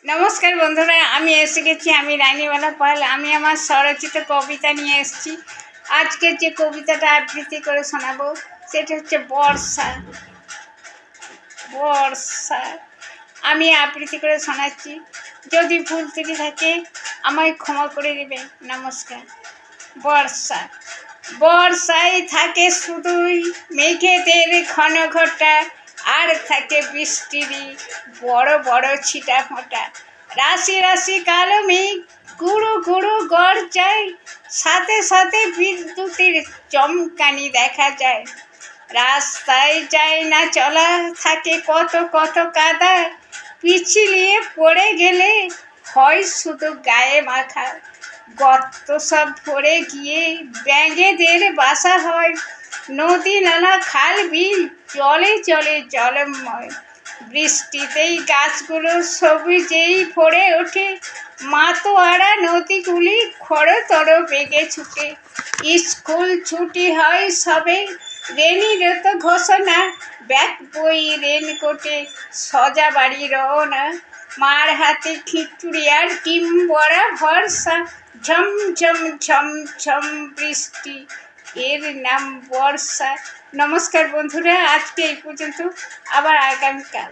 নমস্কার বন্ধুরা, আমি এসে গেছি। আমি রানীবালা পাল। আমি আমার স্বরচিত কবিতা নিয়ে এসেছি। আজকের যে কবিতাটা আবৃত্তি করে শোনাবো সেটা হচ্ছে বর্ষা। বর্ষা আমি আবৃত্তি করে শোনাচ্ছি। যদি ভুল ত্রুটি থাকে আমায় ক্ষমা করে দেবে। নমস্কার। বর্ষা বর্ষায় থাকে শুধুই মেঘেদের ঘন ঘটা, আর থাকে বৃষ্টিরই বড় বড় ছিটা ফোঁটা। রাশি রাশি কালো মেঘ গুঁড়ো গুঁড়ো গর্জায়, সাথে সাথে বিদ্যুতের চমকানি দেখা যায়। রাস্তায় যায় না চলা, থাকে কত কত কাদা, পিছলিয়ে পড়ে গেলে হয় শুধু গায়ে মাখা। গর্ত সব ভরে গিয়ে ব্যাঙেদের বাসা হয়, নদী নালা খাল বিল জলে জলে জলময়। বৃষ্টিতেই গাছগুলো সবুজেই ভরে ওঠে, মাতোয়ারা নদীগুলি খড়তর বেগে ছুটে। স্কুল ছুটি হয় সবে, রেনিরত ঘোষণা, ব্যাগ বই রেনকোটে সজা বাড়ি রওনা। মার হাতে খিচুড়ি আর ডিম বড়া ভরসা, ঝম ঝম ঝম ঝম বৃষ্টি, এর নাম বর্ষা। নমস্কার বন্ধুরা, আজকে এই পর্যন্ত, আবার আগামীকাল।